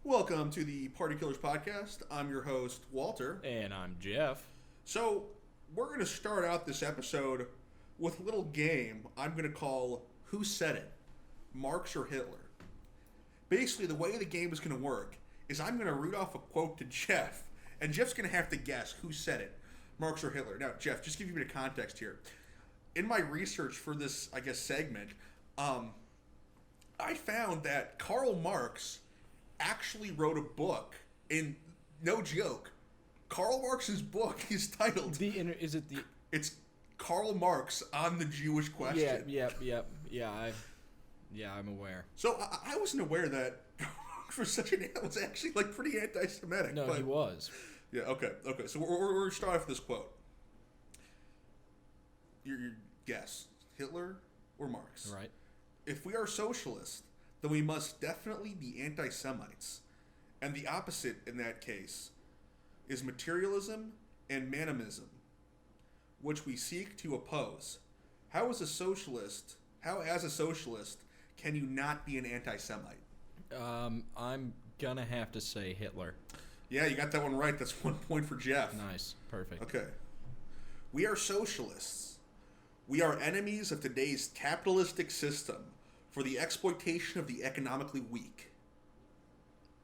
Welcome to the Party Killers Podcast. I'm your host, Walter. And I'm Jeff. So, we're going to start out this episode with a little game I'm going to call Who Said It? Marx or Hitler? Basically, the way the game is going to work is I'm going to read off a quote to Jeff, and Jeff's going to have to guess who said it, Marx or Hitler. Now, Jeff, just give you a bit of context here. In my research for this, segment, I found that Karl Marx actually wrote a book, and no joke, Karl Marx's book is titled it's Karl Marx on the Jewish Question. I'm aware. So I wasn't aware that for such an was actually pretty anti-Semitic. No, he was. Yeah. Okay. So we're gonna start off with this quote. Your guess: Hitler or Marx? Right. If we are socialists, then we must definitely be anti-Semites. And the opposite in that case is materialism and manimism, which we seek to oppose. How as a socialist, can you not be an anti-Semite? I'm gonna have to say Hitler. Yeah, you got that one right. That's 1 point for Jeff. Nice. Perfect. Okay. We are socialists. We are enemies of today's capitalistic system for the exploitation of the economically weak.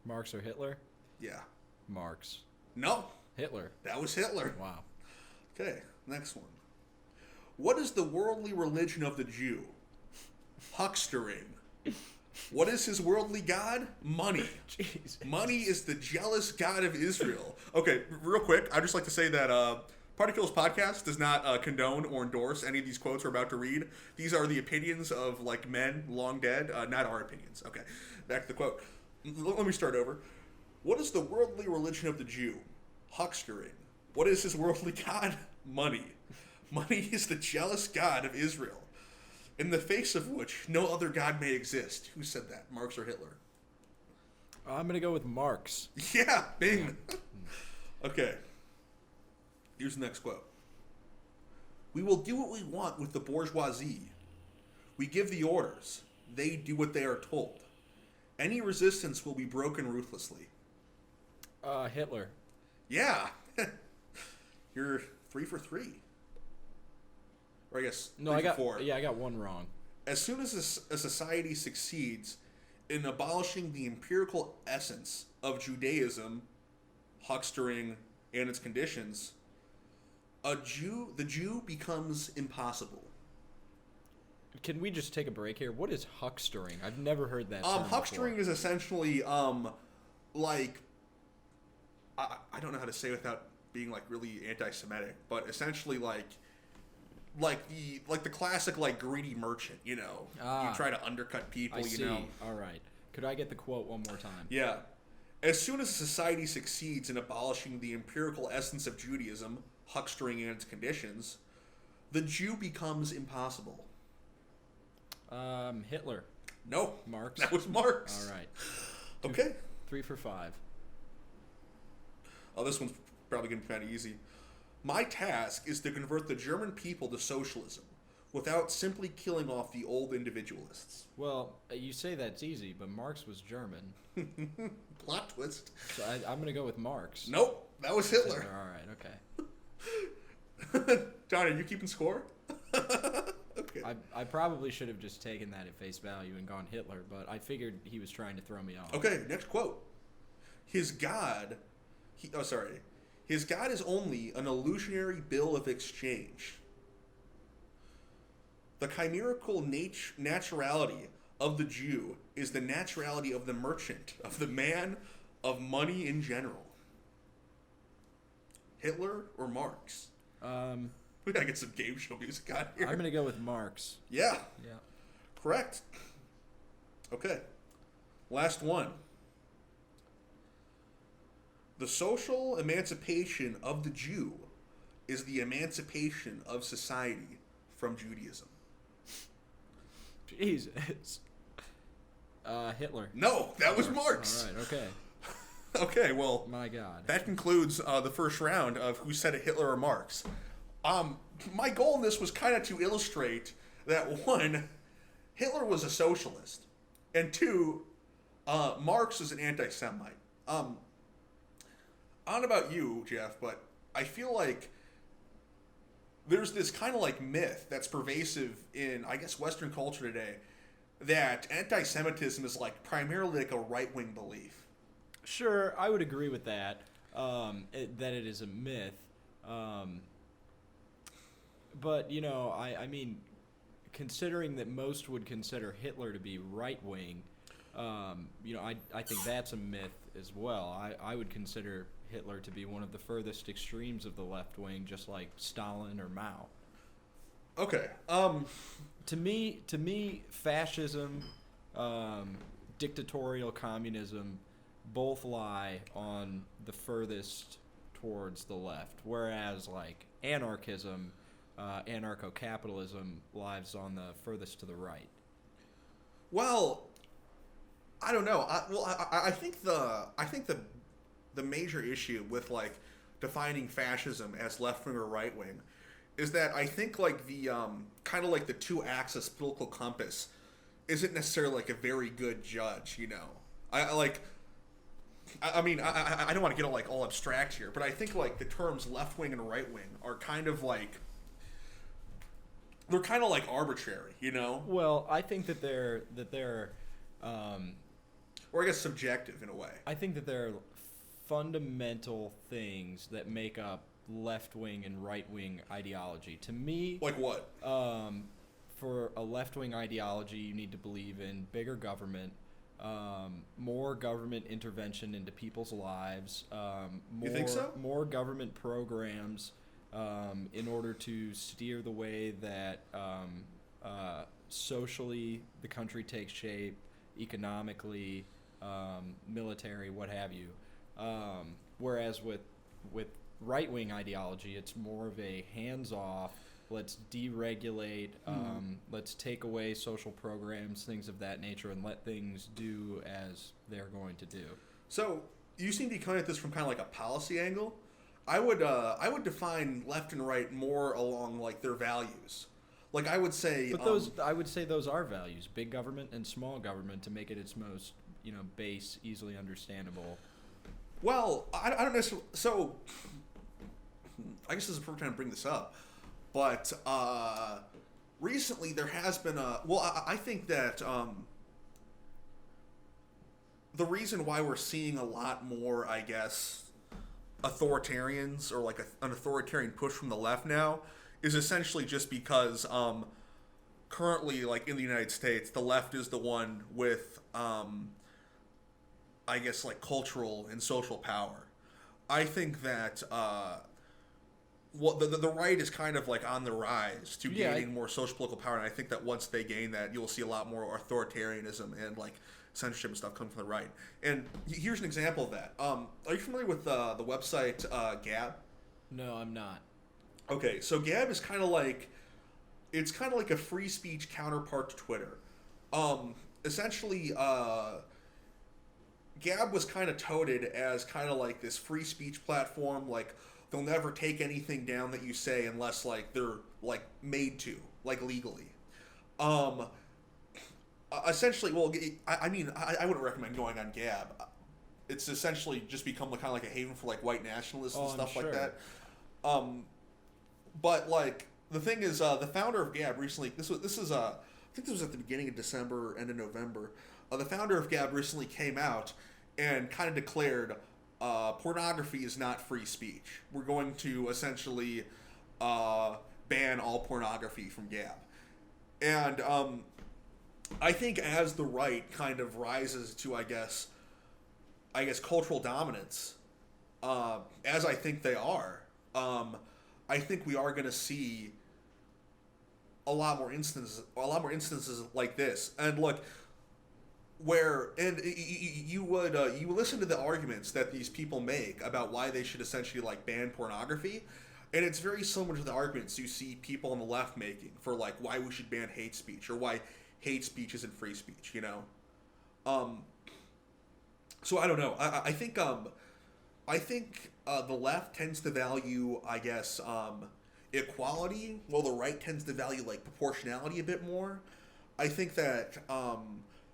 Marx or Hitler? Yeah. Marx. No. Hitler. That was Hitler. Wow. Okay, next one. What is the worldly religion of the Jew? Huckstering. What is his worldly god? Money. Jesus. Money is the jealous god of Israel. Okay, real quick, I'd just like to say that Party Killers Podcast does not condone or endorse any of these quotes we're about to read. These are the opinions of men long dead, not our opinions. Okay, back to the quote. Let me start over. What is the worldly religion of the Jew? Huckstering. What is his worldly god? Money. Money is the jealous god of Israel, in the face of which no other god may exist. Who said that, Marx or Hitler? I'm gonna go with Marx. Yeah, bing. Okay. Here's the next quote. We will do what we want with the bourgeoisie. We give the orders. They do what they are told. Any resistance will be broken ruthlessly. Hitler. Yeah. You're 3 for 3. Or I guess No, 3 for 4. Yeah, I got one wrong. As soon as a society succeeds in abolishing the empirical essence of Judaism, huckstering, and its conditions, the Jew becomes impossible. Can we just take a break here? What is huckstering? I've never heard that term Huckstering before. is essentially I don't know how to say without being really anti-Semitic, but essentially the classic greedy merchant, you try to undercut people, I see. All right. Could I get the quote one more time? Yeah. As soon as a society succeeds in abolishing the empirical essence of Judaism, huckstering and its conditions, the Jew becomes impossible. Hitler. No. Marx. That was Marx. All right. Okay. 3 for 5. Oh, this one's probably going to be kind of easy. My task is to convert the German people to socialism without simply killing off the old individualists. Well, you say that's easy, but Marx was German. Plot twist. So I'm going to go with Marx. Nope, that was Hitler. All right, okay. John, are you keeping score? Okay. I probably should have just taken that at face value and gone Hitler, but I figured he was trying to throw me off. Okay, next quote. His God is only an illusionary bill of exchange. The chimerical naturality of the Jew is the naturality of the merchant, of the man, of money in general. Hitler or Marx? We gotta get some game show music out here. I'm going to go with Marx. Yeah. Yeah. Correct. Okay. Last one. The social emancipation of the Jew is the emancipation of society from Judaism. Jesus. Hitler. No, that was Marx. All right, okay. Okay, well, My God. that concludes the first round of Who Said It, Hitler or Marx. My goal in this was kind of to illustrate that, one, Hitler was a socialist, and two, Marx is an anti-Semite. I don't know about you, Jeff, but I feel like there's this kind of like myth that's pervasive in, I guess, Western culture today that anti-Semitism is like primarily like a right-wing belief. Sure, I would agree with that. That it is a myth. But I mean, considering that most would consider Hitler to be right-wing, I think that's a myth as well. I would consider Hitler to be one of the furthest extremes of the left wing, just like Stalin or Mao. Okay. To me, fascism, dictatorial communism, both lie on the furthest towards the left, whereas like anarchism, anarcho-capitalism lies on the furthest to the right. Well, I don't know. I think the major issue with like defining fascism as left wing or right wing is that I think like the kind of like the two axis political compass isn't necessarily like a very good judge. I mean, I don't want to get all like all abstract here, but I think like the terms left wing and right wing are kind of like they're kind of like arbitrary, Well, I think that they're or I guess subjective in a way. I think that there are fundamental things that make up left-wing and right-wing ideology. To me, like what? For a left-wing ideology, you need to believe in bigger government, more government intervention into people's lives, You think so? more government programs in order to steer the way that socially the country takes shape, economically, military, what have you. Whereas with right-wing ideology, it's more of a hands-off, let's deregulate, let's take away social programs, things of that nature, and let things do as they're going to do. So you seem to be coming at this from kind of like a policy angle. I would define left and right more along like their values. Like I would say, but I would say those are values: big government and small government, to make it its most base, easily understandable. Well, I don't necessarily. So I guess this is the perfect time to bring this up. But recently there has been a. Well, I think that the reason why we're seeing a lot more, I guess, authoritarians or like an authoritarian push from the left now is essentially just because currently, like in the United States, the left is the one with, I guess, like cultural and social power. I think that the right is kind of like on the rise to gaining more social political power, and I think that once they gain that, you'll see a lot more authoritarianism and like censorship and stuff coming from the right. And here's an example of that. Are you familiar with the website Gab? No, I'm not. Okay, so Gab is kind of like a free speech counterpart to Twitter. Essentially, Gab was kind of touted as kind of like this free speech platform. Like they'll never take anything down that you say unless like they're like made to, like legally. Essentially, well, I mean, I wouldn't recommend going on Gab. It's essentially just become kind of like a haven for like white nationalists and stuff like that. But like the thing is, the founder of Gab recently, I think this was at the beginning of December, end of November. The founder of Gab recently came out and kind of declared pornography is not free speech. We're going to essentially ban all pornography from Gab. And I think as the right kind of rises to, I guess cultural dominance, as I think they are, I think we are going to see a lot more instances like this. And look, you would listen to the arguments that these people make about why they should essentially like ban pornography, and it's very similar to the arguments you see people on the left making for like why we should ban hate speech or why hate speech isn't free speech. So I don't know. I think the left tends to value, I guess, equality, while the right tends to value like proportionality a bit more. I think that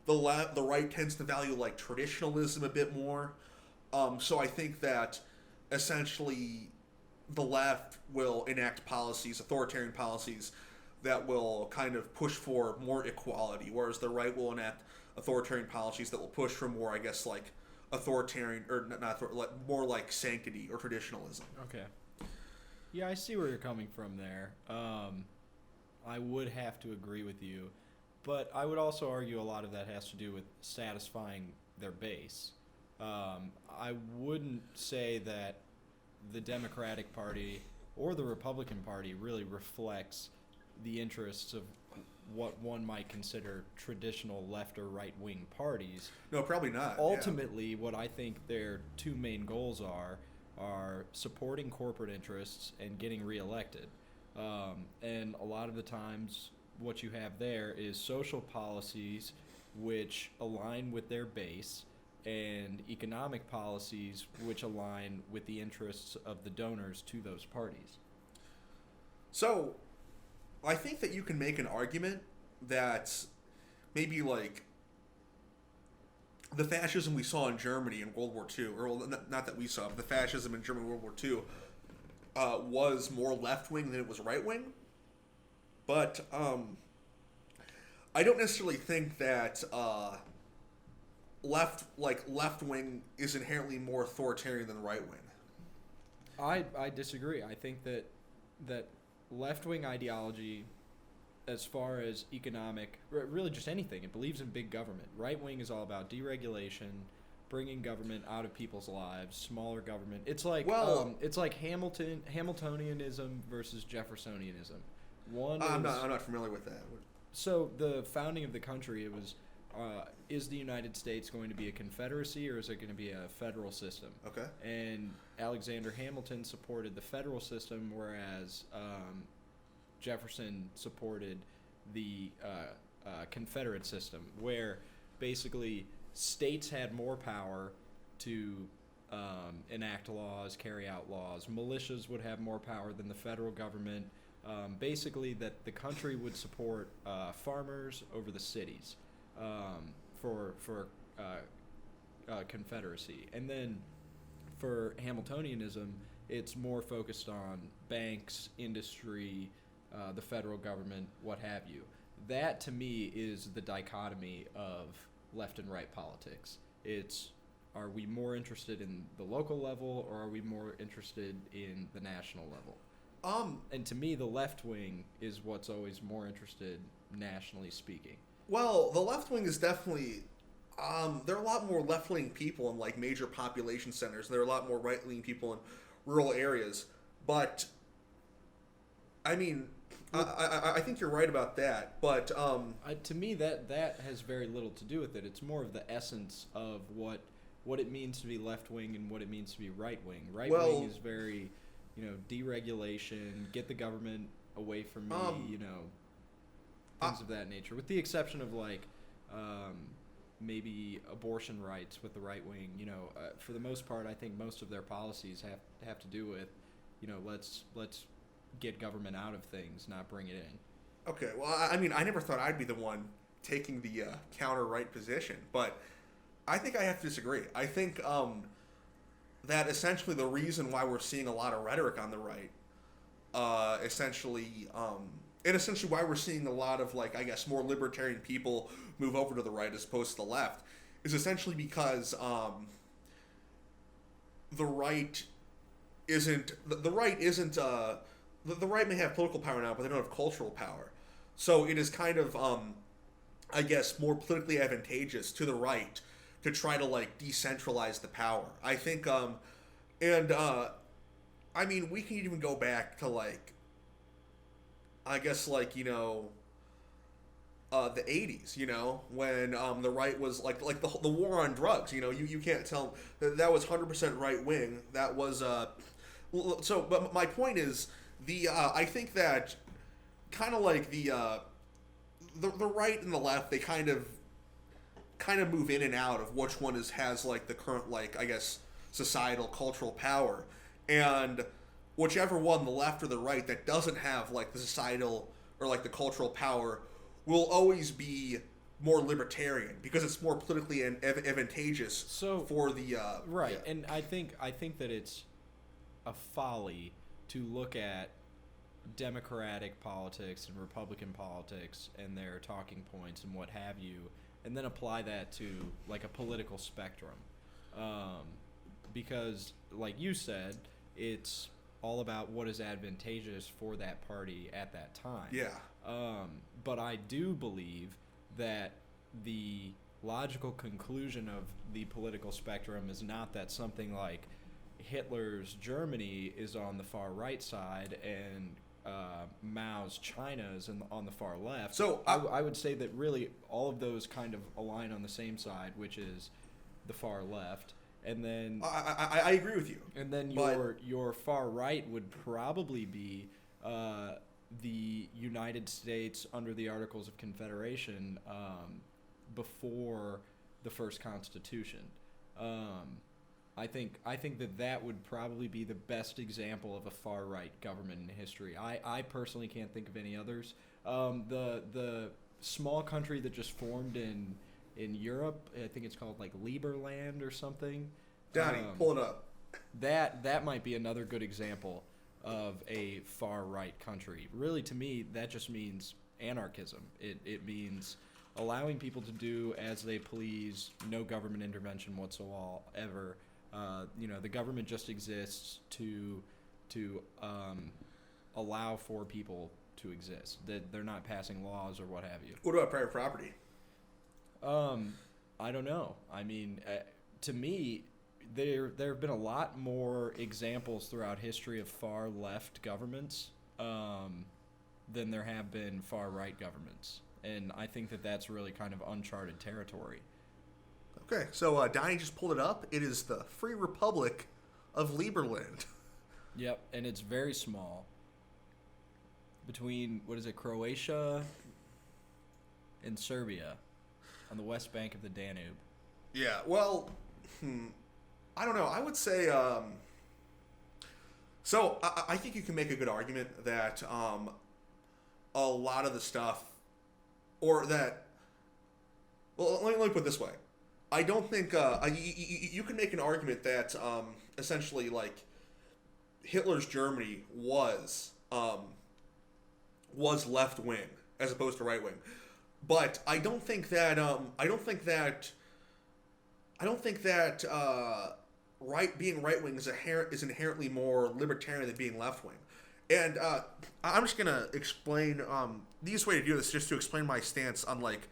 the right tends to value like traditionalism a bit more. So I think that essentially the left will enact policies, authoritarian policies, that will kind of push for more equality, whereas the right will enact authoritarian policies that will push for more, I guess, like authoritarian or more like sanctity or traditionalism. Okay. Yeah, I see where you're coming from there. I would have to agree with you, but I would also argue a lot of that has to do with satisfying their base. I wouldn't say that the Democratic Party or the Republican Party really reflects the interests of what one might consider traditional left or right wing parties. No, probably not. Ultimately, what I think their two main goals are supporting corporate interests and getting reelected. And a lot of the times, what you have there is social policies which align with their base, and economic policies which align with the interests of the donors to those parties. So, I think that you can make an argument that maybe like the fascism we saw in Germany in World War II, or not that we saw, but the fascism in Germany in World War II was more left-wing than it was right-wing. But I don't necessarily think that left-wing is inherently more authoritarian than right-wing. I disagree. I think that left-wing ideology, as far as economic, really just anything, it believes in big government. Right-wing is all about deregulation, bringing government out of people's lives, smaller government. It's like Hamiltonianism versus Jeffersonianism. I'm not familiar with that. So the founding of the country, it was, is the United States going to be a confederacy or is it going to be a federal system? Okay. And Alexander Hamilton supported the federal system, whereas Jefferson supported the Confederate system, where basically states had more power to enact laws, carry out laws. Militias would have more power than the federal government. Basically, that the country would support farmers over the cities for Confederacy. And then for Hamiltonianism, it's more focused on banks, industry, the federal government, what have you. That, to me, is the dichotomy of left and right politics. It's, are we more interested in the local level or are we more interested in the national level? And to me, the left wing is what's always more interested, nationally speaking. Well, the left wing is definitely... there are a lot more left-wing people in like major population centers. There are a lot more right-wing people in rural areas. But, I mean, I think you're right about that. But to me, that has very little to do with it. It's more of the essence of what it means to be left-wing and what it means to be right-wing. Right-wing is very, deregulation, get the government away from me, things of that nature. With the exception of like... maybe abortion rights with the right wing. For the most part, I think most of their policies have to do with, let's get government out of things, not bring it in. Okay, well, I mean, I never thought I'd be the one taking the counter-right position, but I think I have to disagree. I think that essentially the reason why we're seeing a lot of rhetoric on the right, and essentially why we're seeing a lot of, like, I guess, more libertarian people move over to the right as opposed to the left, is essentially because the right may have political power now, but they don't have cultural power. So it is kind of, I guess, more politically advantageous to the right to try to, like, decentralize the power. I think, I mean, we can even go back to, like, I guess, like, the 80s, when the right was, like the war on drugs, you can't tell, that was 100% right-wing. That was, but my point is, I think that kind of like the right and the left, they kind of move in and out of which one has, like, the current, like, I guess, societal, cultural power. And whichever one, the left or the right, that doesn't have, like, the societal or, like, the cultural power will always be more libertarian because it's more politically advantageous for the right. Yeah. And I think that it's a folly to look at Democratic politics and Republican politics and their talking points and what have you, and then apply that to like a political spectrum, because like you said, it's all about what is advantageous for that party at that time. Yeah. But I do believe that the logical conclusion of the political spectrum is not that something like Hitler's Germany is on the far right side and Mao's China is on the far left. So I would say that really all of those kind of align on the same side, which is the far left. And then I agree with you. And then your far right would probably be the United States under the Articles of Confederation before the first Constitution. I think that would probably be the best example of a far right government in history. I personally can't think of any others. The small country that just formed in Europe, I think it's called like Liberland or something. Donnie, pull it up. That might be another good example of a far right country. Really, to me, that just means anarchism. It means allowing people to do as they please, no government intervention whatsoever. The government just exists to allow for people to exist. That they're not passing laws or what have you. What about private property? I don't know. I mean, to me, there have been a lot more examples throughout history of far left governments than there have been far right governments, and I think that that's really kind of uncharted territory. Okay, so Donnie just pulled it up. It is the Free Republic of Liberland. Yep, and it's very small. Between, Croatia and Serbia on the west bank of the Danube. Yeah, well, I don't know. I would say, so I think you can make a good argument that a lot of the stuff, or that, well, let me put it this way. I don't think you can make an argument that essentially like Hitler's Germany was left wing as opposed to right wing, but I don't think that being right wing is inherently more libertarian than being left wing, and I'm just gonna explain the easiest way to do this, just to explain my stance on like.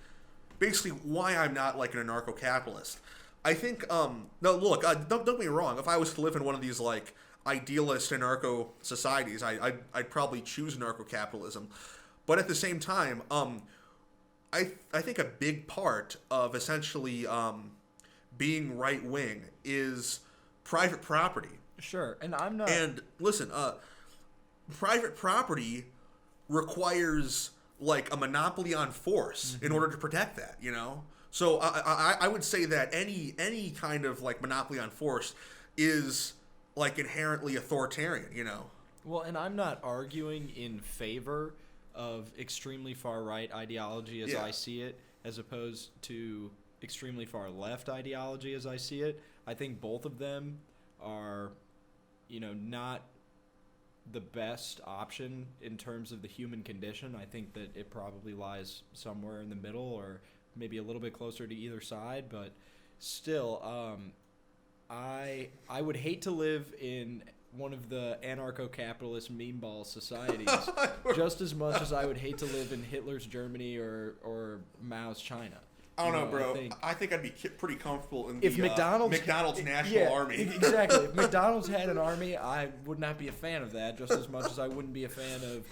Basically, why I'm not like an anarcho-capitalist. I think, no, look, don't get me wrong. If I was to live in one of these like idealist anarcho societies, I'd probably choose anarcho-capitalism. But at the same time, I think a big part of essentially being right wing is private property. Sure, and I'm not. And listen, private property requires like a monopoly on force in order to protect that, you know? So I would say that any kind of like monopoly on force is like inherently authoritarian, you know? Well, and I'm not arguing in favor of extremely far right ideology as I see it, as opposed to extremely far left ideology as I see it. I think both of them are, not the best option in terms of the human condition. I think that it probably lies somewhere in the middle or maybe a little bit closer to either side, but still, I would hate to live in one of the anarcho-capitalist meme ball societies just as much as I would hate to live in Hitler's Germany or Mao's China. I don't know, bro. I think I'd be pretty comfortable in if the McDonald's National Army. Exactly. If McDonald's had an army, I would not be a fan of that just as much as I wouldn't be a fan of,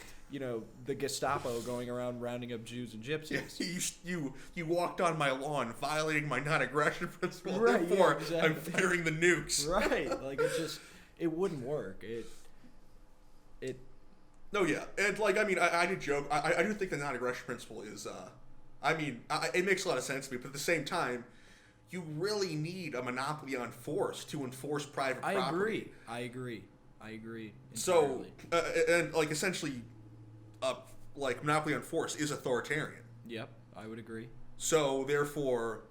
the Gestapo going around rounding up Jews and Gypsies. Yeah, you walked on my lawn violating my non-aggression principle. Right, Therefore, exactly. I'm firing the nukes. Right. Like, it wouldn't work. No, yeah. And, like, I mean, I do joke. I do think the non-aggression principle is... it makes a lot of sense to me, but at the same time, you really need a monopoly on force to enforce private property. I agree. Entirely. So, and like essentially, like monopoly on force is authoritarian. Yep, I would agree. So therefore,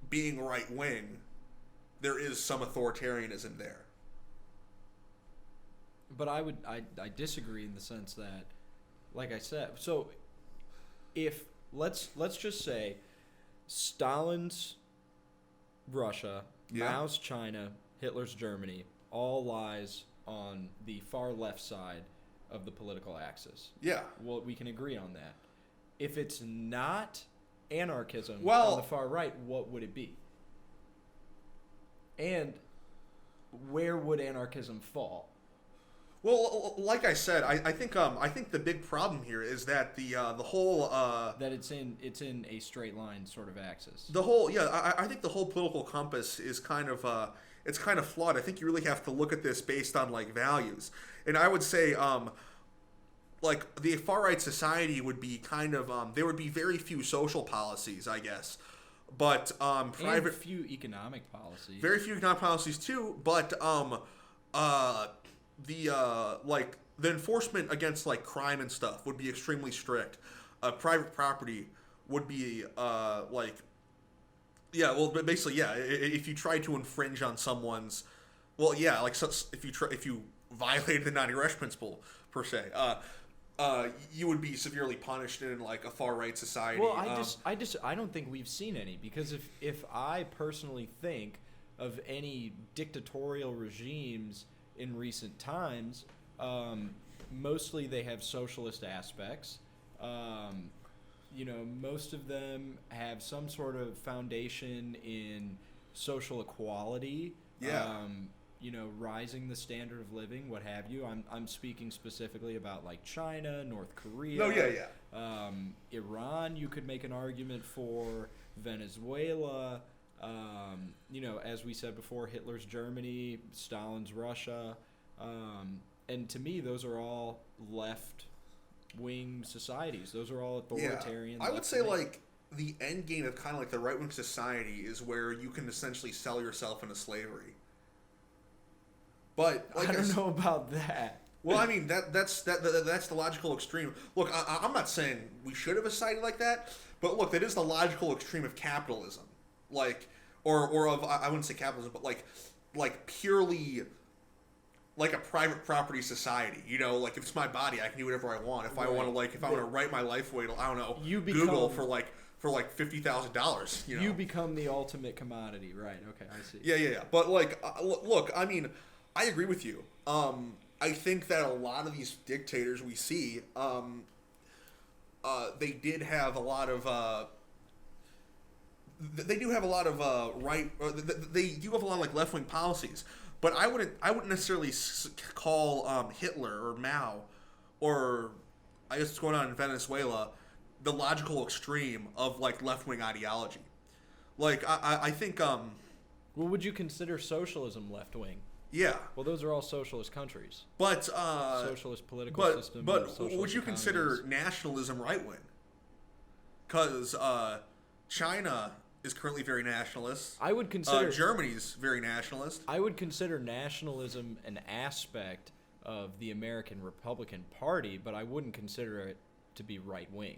being right wing, there is some authoritarianism there. But I disagree in the sense that, like I said, so if let's just say Stalin's Russia, Yeah. Mao's China, Hitler's Germany all lies on the far left side of the political axis. Yeah. Well, we can agree on that. If it's not anarchism Well, on the far right, what would it be? And where would anarchism fall? Well, like I said, I think the big problem here is that the whole That it's in a straight line sort of axis. I think the whole political compass is kind of it's kind of flawed. I think you really have to look at this based on like values, and I would say like the far right society would be kind of there would be very few social policies, I guess, but and few economic policies. very few economic policies too, but the enforcement against like crime and stuff would be extremely strict. Private property would be but basically if you try to infringe on someone's, if you violated the non-aggression principle per se, you would be severely punished in like a far right society. Well, I don't think we've seen any, because if I personally think of any dictatorial regimes in recent times, mostly they have socialist aspects. Most of them have some sort of foundation in social equality. Yeah. Rising the standard of living, what have you. I'm speaking specifically about like China, North Korea. Oh yeah. Iran, you could make an argument for. Venezuela. As we said before, Hitler's Germany, Stalin's Russia, and to me, those are all left-wing societies. Those are all authoritarian. Yeah. I would say like the end game of kind of like the right-wing society is where you can essentially sell yourself into slavery. But like I don't know about that. Well, I mean that's the logical extreme. Look, I'm not saying we should have a society like that, but look, that is the logical extreme of capitalism, like or of I wouldn't say capitalism, but like purely like a private property society. Like if it's my body, I can do whatever I want. If I want to write my life away, I don't know, Google for like $50,000. You become the ultimate commodity, right? Okay, I see. Yeah. But like, look, I mean, I agree with you. I think that a lot of these dictators we see, they did have a lot of. They do have a lot of right. They do have a lot of like left wing policies, but I wouldn't necessarily call Hitler or Mao, or I guess what's going on in Venezuela, the logical extreme of like left wing ideology. Like I think. Well, would you consider socialism left wing? Yeah. Well, those are all socialist countries. But socialist political system. But would you consider nationalism right wing? Because China is currently very nationalist. I would consider Germany's very nationalist. I would consider nationalism an aspect of the American Republican Party, but I wouldn't consider it to be right wing.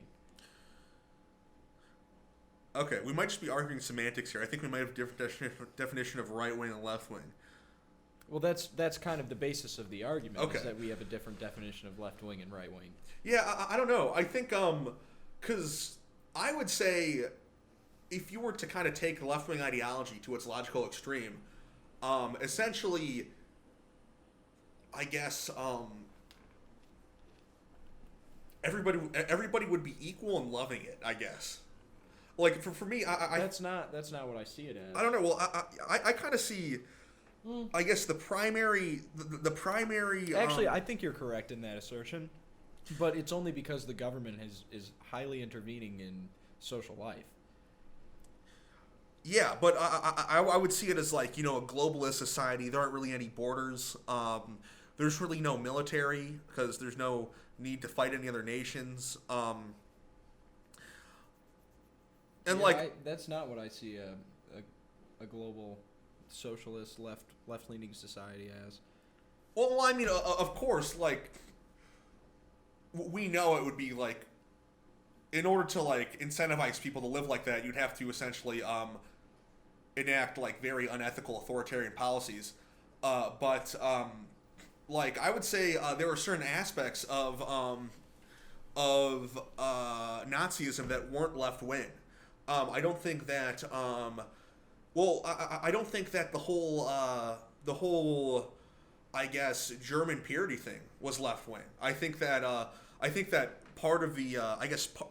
Okay, we might just be arguing semantics here. I think we might have a different definition of right wing and left wing. Well, that's kind of the basis of the argument, okay. Is that we have a different definition of left wing and right wing. Yeah, I don't know. I think because I would say if you were to kind of take left wing ideology to its logical extreme, essentially, I guess everybody would be equal in loving it. I guess. Like for me, that's not what I see it as. I don't know. Well, I kind of see. I guess the primary. Actually, I think you're correct in that assertion, but it's only because the government is highly intervening in social life. Yeah, but I would see it as like a globalist society. There aren't really any borders. There's really no military because there's no need to fight any other nations. That's not what I see a global socialist left-leaning society as. Well, I mean, of course, like we know it would be like in order to like incentivize people to live like that, you'd have to essentially enact like very unethical authoritarian policies. But like I would say there are certain aspects of Nazism that weren't left wing. I don't think that. I don't think that the whole I guess German purity thing was left wing. I think that part of the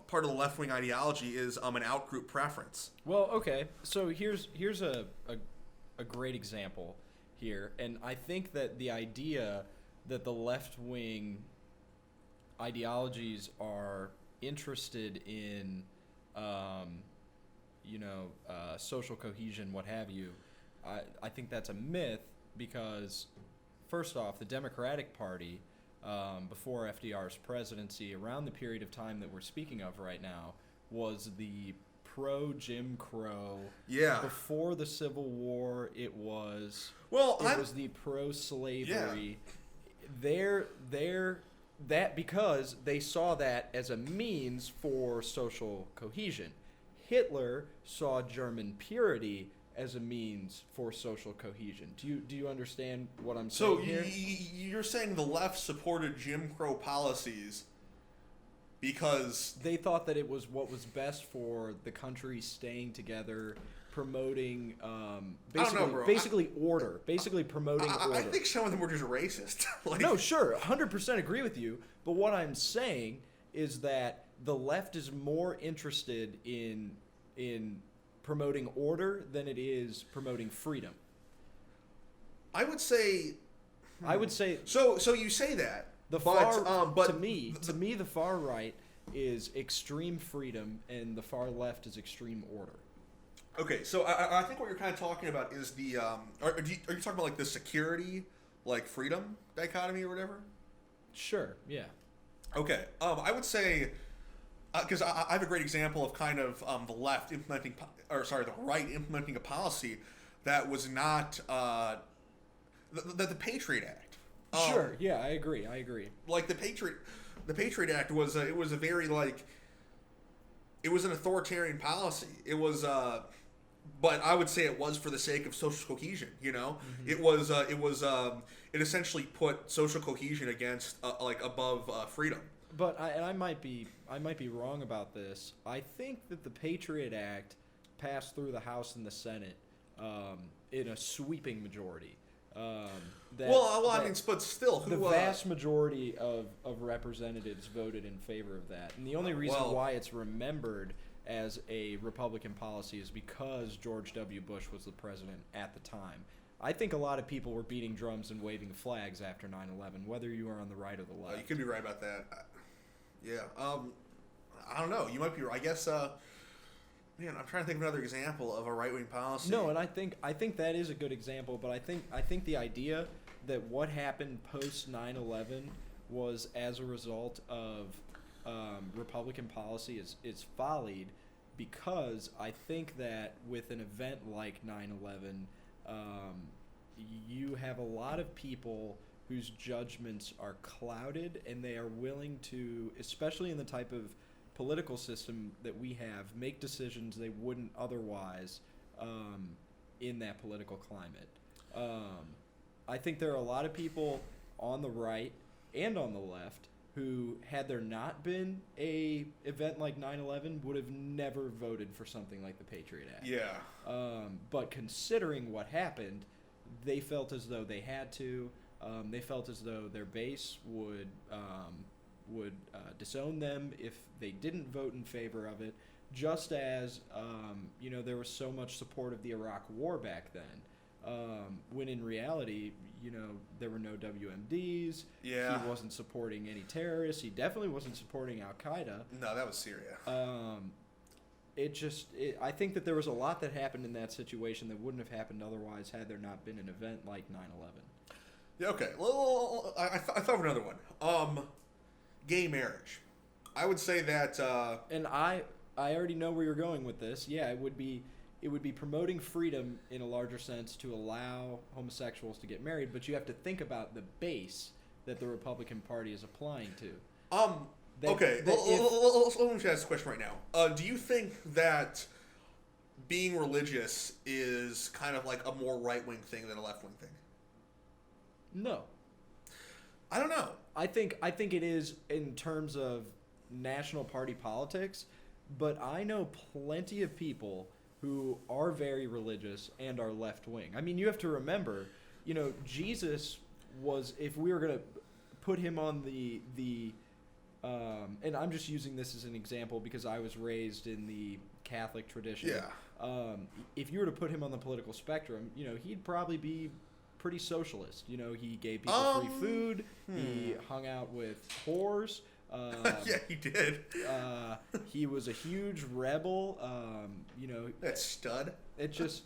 part of the left wing ideology is an outgroup preference. Well, okay. So here's a great example here, and I think that the idea that the left wing ideologies are interested in, social cohesion, what have you. I think that's a myth because, first off, the Democratic Party, before FDR's presidency, around the period of time that we're speaking of right now, was the pro-Jim Crow. Yeah. Before the Civil War, it was the pro-slavery. Yeah. That because they saw that as a means for social cohesion. Hitler saw German purity as a means for social cohesion. Do you understand what I'm saying here? So you're saying the left supported Jim Crow policies because they thought that it was what was best for the country staying together, promoting basically order, basically promoting order. I think some of them were just racist. No, sure, 100% agree with you. But what I'm saying is that the left is more interested in promoting order than it is promoting freedom. I would say. So you say that. To me, the far right is extreme freedom, and the far left is extreme order. Okay, so I think what you're kind of talking about is the are you talking about like the security, like freedom dichotomy or whatever? Sure. Yeah. Okay. I would say because I have a great example of kind of the left implementing, the right implementing a policy that was not the Patriot Act. Sure. Yeah, I agree. Like the Patriot Act was it was a very like it was an authoritarian policy. It was but I would say it was for the sake of social cohesion. You know, mm-hmm. It essentially put social cohesion against above freedom. But I might be wrong about this. I think that the Patriot Act passed through the House and the Senate in a sweeping majority. But still, the vast majority of representatives voted in favor of that, and the only reason why it's remembered as a Republican policy is because George W. Bush was the president at the time. I think a lot of people were beating drums and waving flags after 9/11, whether you were on the right or the left. You could be right about that. Yeah. I don't know. You might be right. I guess. Man, I'm trying to think of another example of a right-wing policy. No, and I think that is a good example, but I think the idea that what happened post 9/11 was as a result of Republican policy is follied, because I think that with an event like 9/11, you have a lot of people whose judgments are clouded, and they are willing to, especially in the type of political system that we have, make decisions they wouldn't otherwise in that political climate. I think there are a lot of people on the right and on the left who, had there not been a event like 9/11, would have never voted for something like the Patriot Act. Yeah. But considering what happened, they felt as though they had to. They felt as though their base would disown them if they didn't vote in favor of it, just as there was so much support of the Iraq War back then, when in reality, there were no WMDs. Yeah. He wasn't supporting any terrorists. He definitely wasn't supporting Al-Qaeda. No, that was Syria. I think that there was a lot that happened in that situation that wouldn't have happened otherwise had there not been an event like 9/11. Yeah, okay. Well, I thought of another one. Gay marriage. I would say that. And I already know where you're going with this. Yeah, it would be promoting freedom in a larger sense to allow homosexuals to get married, but you have to think about the base that the Republican Party is applying to. Okay, let me ask a question right now. Do you think that being religious is kind of like a more right-wing thing than a left-wing thing? No. I don't know. I think it is in terms of national party politics, but I know plenty of people who are very religious and are left-wing. I mean, you have to remember, Jesus was, if we were going to put him on the and I'm just using this as an example because I was raised in the Catholic tradition. Yeah. If you were to put him on the political spectrum, he'd probably be pretty socialist. He gave people free food. He hung out with whores. Yeah, he did. He was a huge rebel. That stud. It just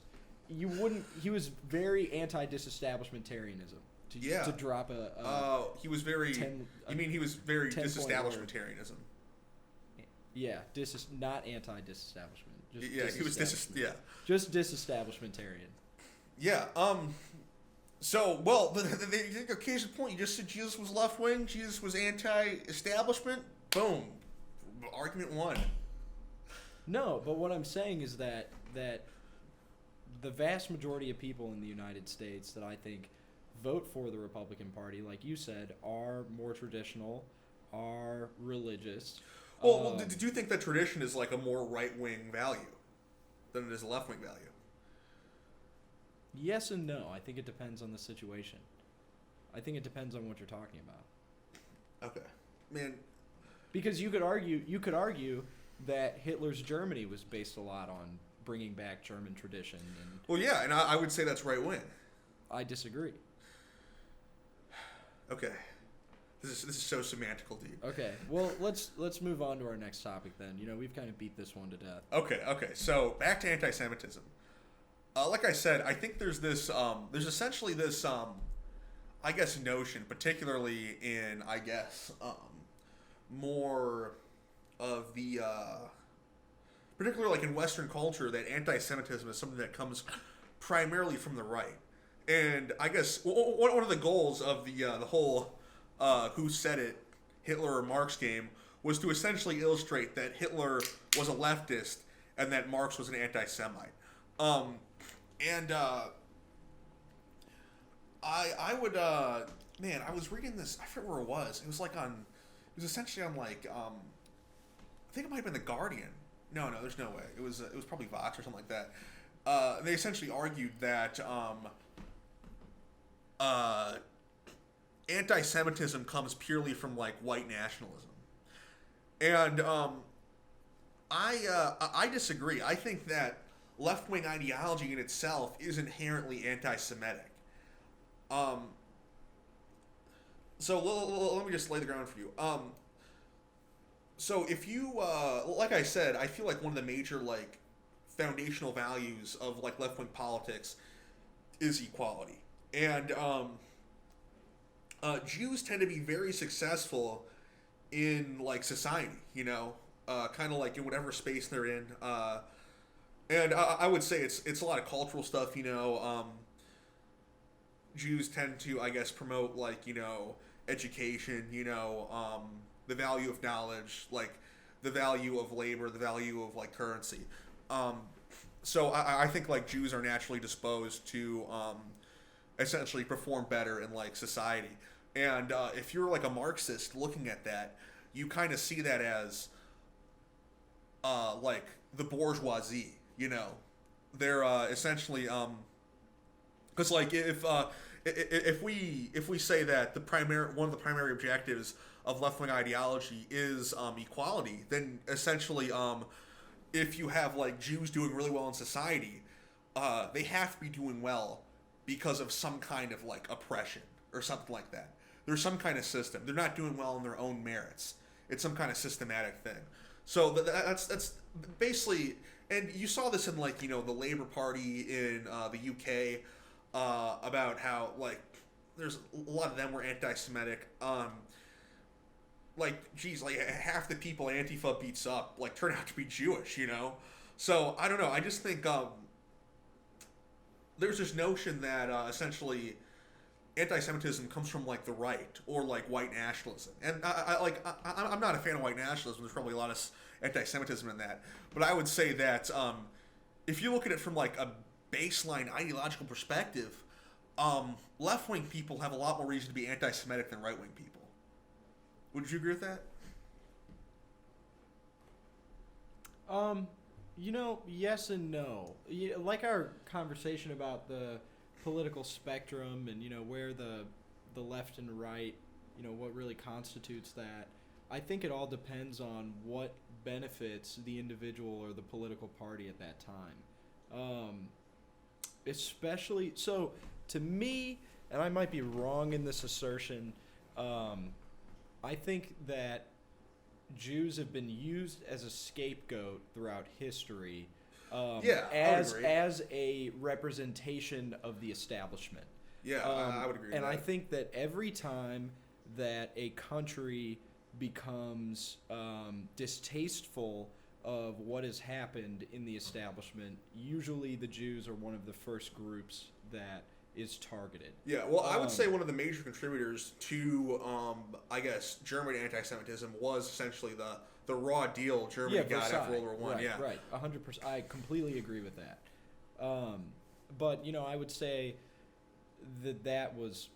you wouldn't. He was very anti-disestablishmentarianism. To drop he was very. You mean he was very disestablishmentarianism? Yeah, not anti-disestablishment. Just he was just disestablishmentarian. Yeah. So, the case in point, you just said Jesus was left wing, Jesus was anti-establishment. Boom, argument won. No, but what I'm saying is that the vast majority of people in the United States that I think vote for the Republican Party, like you said, are more traditional, are religious. Well, do you think that tradition is like a more right-wing value than it is a left-wing value? Yes and no. I think it depends on the situation. I think it depends on what you're talking about. Okay, man. Because you could argue that Hitler's Germany was based a lot on bringing back German tradition. Well, yeah, and I would say that's right-wing. I disagree. Okay. This is so semantical deep. Okay. Well, let's move on to our next topic then. We've kind of beat this one to death. Okay. So back to anti-Semitism. Like I said, I think there's this. There's essentially this. I guess notion, particularly in more of the. Particularly like in Western culture, that anti-Semitism is something that comes primarily from the right, and I guess one of the goals of the whole who said it, Hitler or Marx game was to essentially illustrate that Hitler was a leftist and that Marx was an anti-Semite. I would man, I was reading this, I forget where it was. It was essentially on I think it might have been The Guardian. No, there's no way. It was probably Vox or something like that. They essentially argued that anti-Semitism comes purely from white nationalism, and I disagree. I think that left-wing ideology in itself is inherently anti-Semitic. So let me just lay the ground for you. So if you, like I said, I feel like one of the major foundational values of left-wing politics is equality, and Jews tend to be very successful in society, kind of in whatever space they're in. And I would say it's a lot of cultural stuff, Jews tend to, I guess, promote education, the value of knowledge, the value of labor, the value of currency. So I think Jews are naturally disposed to essentially perform better in society. And if you're a Marxist looking at that, you kind of see that as the bourgeoisie. They're essentially because if we say that one of the primary objectives of left-wing ideology is equality, then essentially if you have Jews doing really well in society, they have to be doing well because of some kind of oppression or something like that. There's some kind of system. They're not doing well on their own merits. It's some kind of systematic thing. So that's basically, and you saw this in the Labour Party in the UK about how there's a lot of them were anti-Semitic. Half the people Antifa beats up turn out to be Jewish, So I don't know. I just think there's this notion that essentially anti-Semitism comes from like the right or like white nationalism, and I'm not a fan of white nationalism. There's probably a lot of anti-Semitism in that, but I would say that if you look at it from like a baseline ideological perspective, left-wing people have a lot more reason to be anti-Semitic than right-wing people. Would you agree with that? Yes and no. Like our conversation about the political spectrum and, where the left and right, what really constitutes that. I think it all depends on what benefits the individual or the political party at that time. Especially, so to me, and I might be wrong in this assertion, I think that Jews have been used as a scapegoat throughout history, as a representation of the establishment. Yeah, I would agree with that. And I think that every time that a country becomes distasteful of what has happened in the establishment, usually the Jews are one of the first groups that is targeted. Yeah, well, I would say one of the major contributors to, I guess, German anti-Semitism was essentially the raw deal Germany got after World War I. Right, 100%. I completely agree with that. But, I would say that was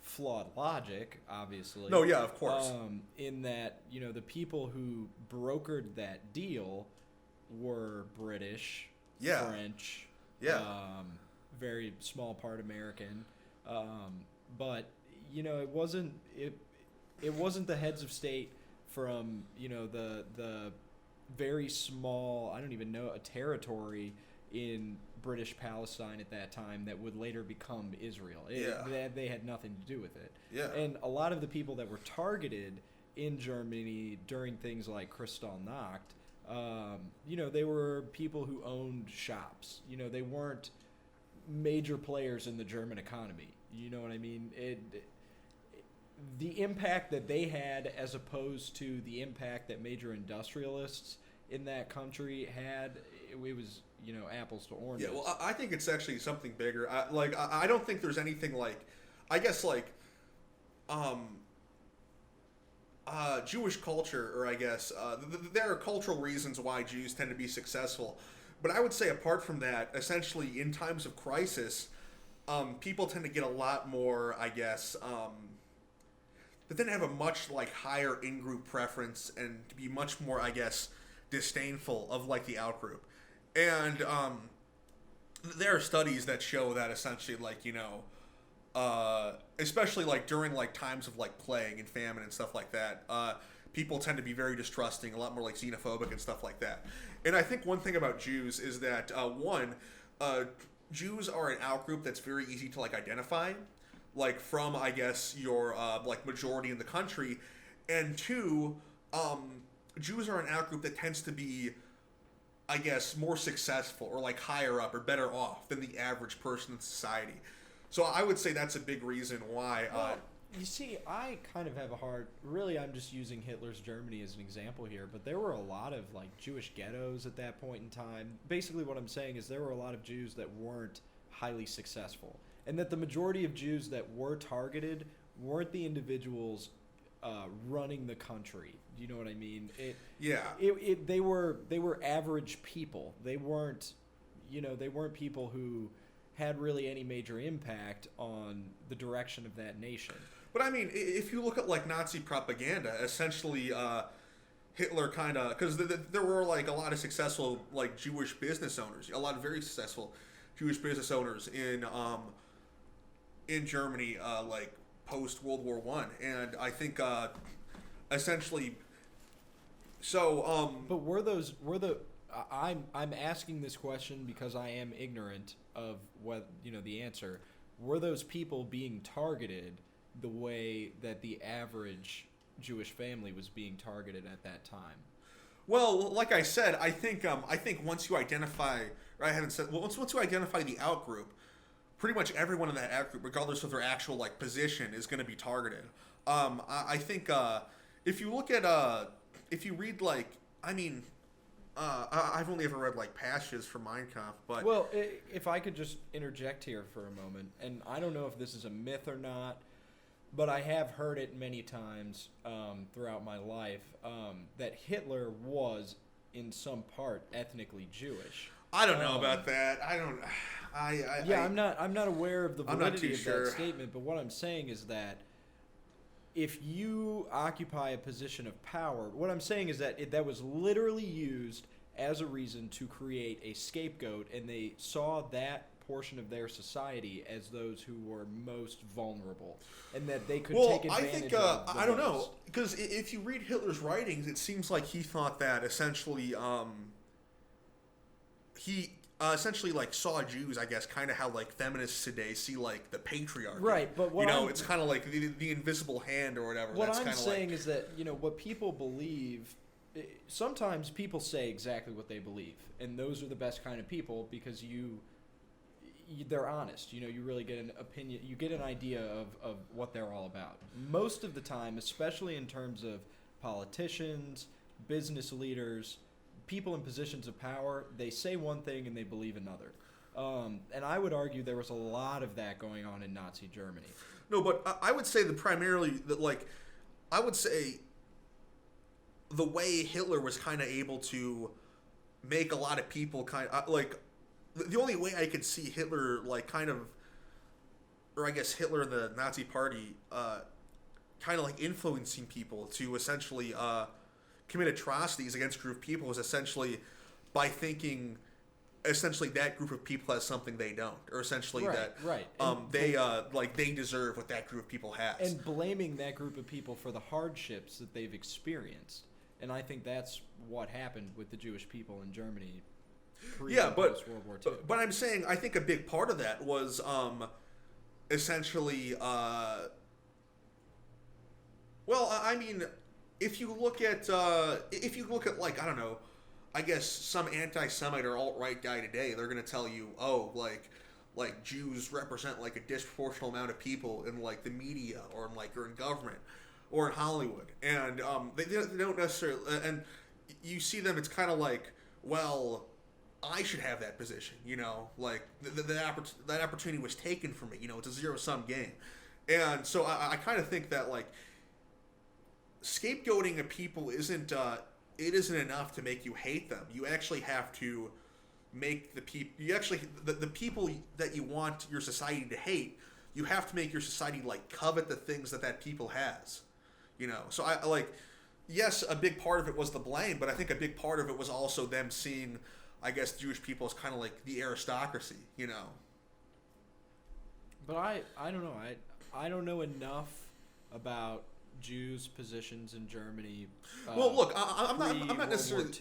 flawed logic, obviously. No, yeah, of course. In that, the people who brokered that deal were British, French, very small part American, but it wasn't the heads of state from the very small, I don't even know, a territory in British Palestine at that time that would later become Israel. They had nothing to do with it. Yeah. And a lot of the people that were targeted in Germany during things like Kristallnacht, they were people who owned shops. They weren't major players in the German economy. You know what I mean? The impact that they had as opposed to the impact that major industrialists in that country had, it was, apples to oranges. Yeah, well, I think it's actually something bigger. I don't think there's anything like, I guess, like, Jewish culture, or I guess, there are cultural reasons why Jews tend to be successful. But I would say apart from that, essentially in times of crisis, people tend to get a lot more, I guess, but then have a much like higher in-group preference and to be much more, I guess, disdainful of like the outgroup. And there are studies that show that essentially like, especially like during like times of like plague and famine and stuff like that, people tend to be very distrusting, a lot more like xenophobic and stuff like that. And I think one thing about Jews is that Jews are an outgroup that's very easy to like identify, like from I guess your like majority in the country, and two, Jews are an outgroup that tends to be, I guess, more successful or like higher up or better off than the average person in society. So I would say that's a big reason why. You see, I kind of have a hard... Really, I'm just using Hitler's Germany as an example here, but there were a lot of, like, Jewish ghettos at that point in time. Basically, what I'm saying is there were a lot of Jews that weren't highly successful, and that the majority of Jews that were targeted weren't the individuals running the country. Do you know what I mean? They were average people. They weren't people who had really any major impact on the direction of that nation. But I mean, if you look at like Nazi propaganda, essentially Hitler kind of, because there were like a lot of successful like Jewish business owners, a lot of very successful Jewish business owners in Germany, like post World War I, and I think essentially. So. But I'm asking this question because I am ignorant of what the answer. Were those people being targeted the way that the average Jewish family was being targeted at that time? Well, like I said, I think once you identify, or I haven't said, well, once you identify the outgroup, pretty much everyone in that outgroup, regardless of their actual like position, is going to be targeted. I think if you look at if you read like, I mean, I've only ever read like passages from Mein Kampf, but Well, if I could just interject here for a moment, and I don't know if this is a myth or not, but I have heard it many times throughout my life that Hitler was, in some part, ethnically Jewish. I don't know about that. I don't. I'm not aware of the I'm not validity too of sure. that statement, but what I'm saying is that if you occupy a position of power, what I'm saying is that that was literally used as a reason to create a scapegoat, and they saw that portion of their society as those who were most vulnerable, and that they could take advantage of the I don't know, most. because if you read Hitler's writings, it seems like he thought that essentially he essentially like saw Jews, I guess, kind of how like feminists today see like the patriarchy. Right, but what it's kind of like the invisible hand or whatever. What That's I'm kinda saying like, is that, what people believe, sometimes people say exactly what they believe, and those are the best kind of people because they're honest. You really get an opinion, you get an idea of what they're all about. Most of the time, especially in terms of politicians, business leaders, people in positions of power, they say one thing and they believe another. And I would argue there was a lot of that going on in Nazi Germany. No, but I would say I would say the way Hitler was kind of able to make a lot of people the only way I could see Hitler or I guess Hitler and the Nazi Party kind of like influencing people to essentially commit atrocities against a group of people was essentially by thinking essentially that group of people has something they don't, or essentially they deserve what that group of people has, and blaming that group of people for the hardships that they've experienced. And I think that's what happened with the Jewish people in Germany post World War II. But I'm saying I think a big part of that was essentially if you look at like, I don't know, I guess some anti-Semite or alt-right guy today, they're gonna tell you, like Jews represent like a disproportionate amount of people in like the media or in government or in Hollywood, and they don't necessarily, and you see them, it's kind of like, well, I should have that position, like that opportunity was taken from me, it's a zero-sum game, and so I kind of think that like scapegoating of people isn't enough to make you hate them. You actually have to make the people that you want your society to hate, you have to make your society like covet the things that people has. So I like, yes, a big part of it was the blame, but I think a big part of it was also them seeing, I guess, Jewish people as kind of like the aristocracy, But I don't know. I don't know enough about Jews' positions in Germany. Well, look, I'm not necessarily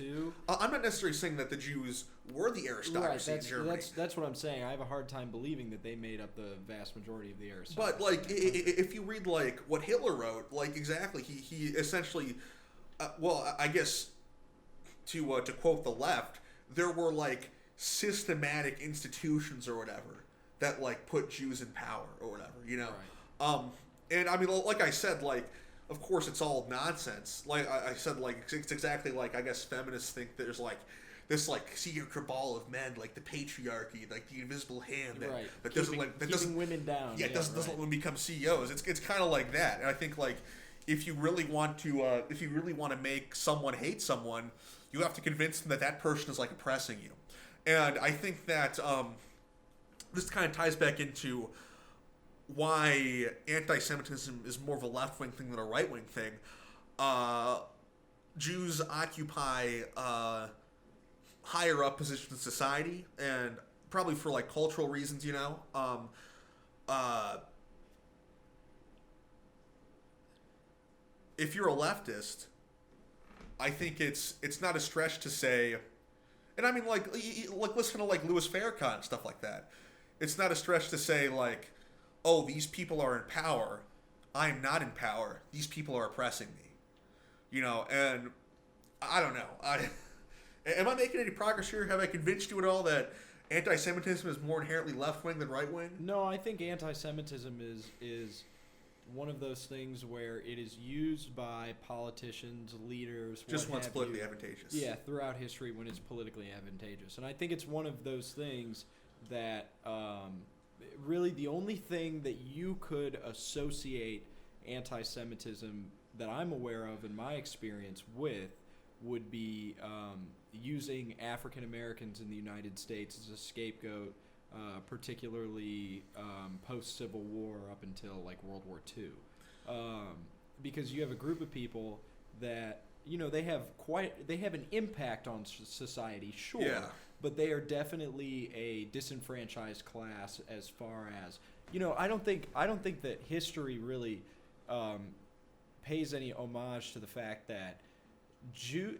saying that the Jews were the aristocracy in Germany. That's what I'm saying. I have a hard time believing that they made up the vast majority of the aristocracy. But like, if you read like what Hitler wrote, like exactly, he essentially, I guess to quote the left, there were like systematic institutions or whatever that like put Jews in power or whatever, Right. And I mean, like I said, like, of course it's all nonsense. Like I said, like it's exactly like, I guess feminists think there's like this like secret cabal of men, like the patriarchy, like the invisible hand that doesn't women down. Doesn't let women become CEOs. It's kind of like that. And I think like if you really want to make someone hate someone, you have to convince them that person is like oppressing you. And I think that this kind of ties back into why anti-Semitism is more of a left-wing thing than a right-wing thing. Jews occupy higher up positions in society, and probably for like cultural reasons, if you're a leftist, I think it's not a stretch to say, and I mean like listen to like Louis Farrakhan and stuff like that. It's not a stretch to say like, oh, these people are in power, I am not in power, these people are oppressing me. And I don't know. Am I making any progress here? Have I convinced you at all that anti-Semitism is more inherently left-wing than right-wing? No, I think anti-Semitism is one of those things where it is used by politicians, leaders, just when it's politically you, advantageous. Yeah, throughout history when it's politically advantageous. And I think it's one of those things that really the only thing that you could associate anti-Semitism that I'm aware of in my experience with would be using African Americans in the United States as a scapegoat, particularly post-Civil War up until like World War II, because you have a group of people that they have an impact on society, sure, yeah. but they are definitely a disenfranchised class as far as I don't think that history really pays any homage to the fact that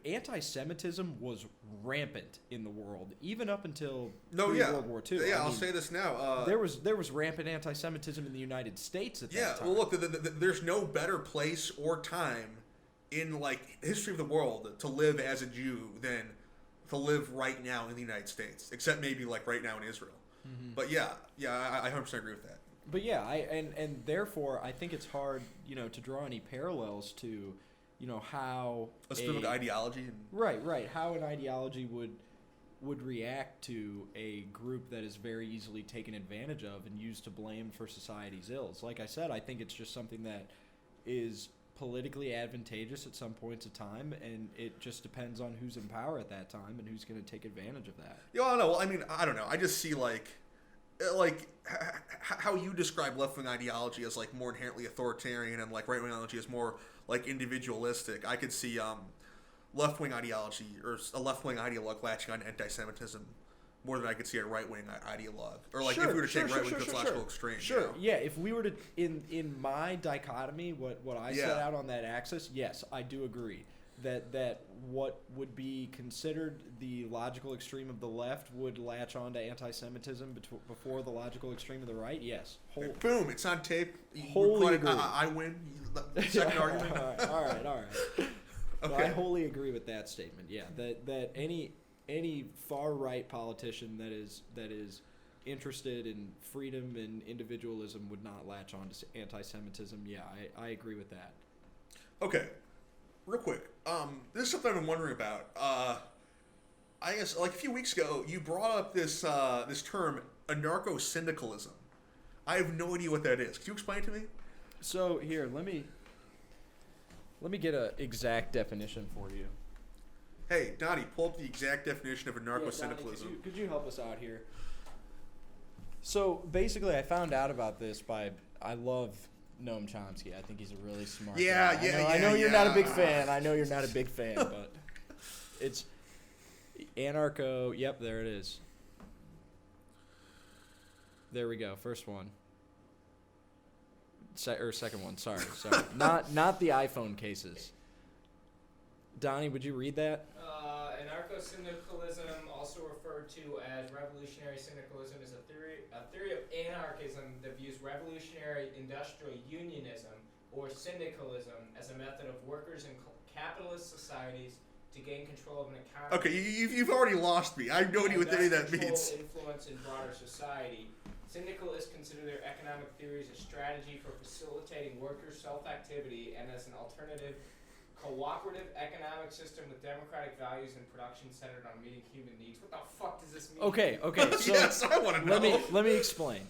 anti-Semitism was rampant in the world, even up until World War II. Yeah, I'll say this now. There was rampant anti-Semitism in the United States at that time. Yeah, well, look, there's no better place or time in like history of the world to live as a Jew than to live right now in the United States, except maybe like right now in Israel. Mm-hmm. But I 100% agree with that. But yeah, and therefore I think it's hard, to draw any parallels to, how a specific ideology. Right. How an ideology would react to a group that is very easily taken advantage of and used to blame for society's ills. Like I said, I think it's just something that is politically advantageous at some points of time, and it just depends on who's in power at that time and who's going to take advantage of that. Yeah, I know. Well, I mean, I don't know. I just see like how you describe left-wing ideology as like more inherently authoritarian and like right-wing ideology as more like individualistic. I could see left-wing ideology or a left-wing ideologue latching on anti-Semitism more than I could see a right-wing ideologue. Or like if we were to take right-wing to its logical extreme. Sure, yeah. If we were to, in my dichotomy, what I set out on that axis, yes, I do agree. That what would be considered the logical extreme of the left would latch on to anti-Semitism before the logical extreme of the right. Yes. Boom! It's on tape. Wholly agree. I win. Second argument. All right. Okay. I wholly agree with that statement. Yeah. That any far right politician that is interested in freedom and individualism would not latch on to anti-Semitism. Yeah, I agree with that. Okay. Real quick, this is something I've been wondering about. I guess like a few weeks ago, you brought up this term anarcho-syndicalism. I have no idea what that is. Could you explain it to me? So here, let me get an exact definition for you. Hey, Donnie, pull up the exact definition of anarcho-syndicalism. Donnie, could you help us out here? So basically, I found out about this I love Noam Chomsky. I think he's a really smart guy. I know you're not a big fan. I know you're not a big fan, but it's anarcho. Yep, there it is. There we go. First one. Second one. Sorry. Not the iPhone cases. Donnie, would you read that? Anarcho-syndicalism, also referred to as revolutionary syndicalism, is a theory of anarchism that views revolutionary industrial unionism or syndicalism as a method of workers in capitalist societies to gain control of an economy. Okay, you've already lost me. I have no idea what any of that means. Influence in broader society. Syndicalists consider their economic theories a strategy for facilitating workers' self-activity and as an alternative cooperative economic system with democratic values and production centered on meeting human needs. What the fuck does this mean? Okay. So yes, I want to know. Let me explain.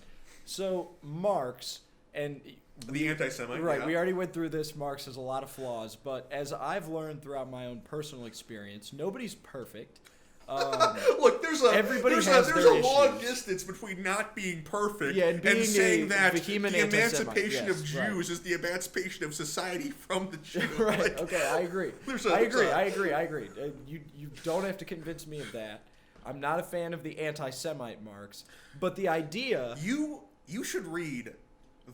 So Marx and the anti-Semite, right? Yeah. We already went through this. Marx has a lot of flaws, but as I've learned throughout my own personal experience, nobody's perfect. Look, there's a long distance between not being perfect and saying that the emancipation of Jews is the emancipation of society from the Jew. Right. Like, okay, I agree. I agree. You don't have to convince me of that. I'm not a fan of the anti-Semite Marx, but the idea you should read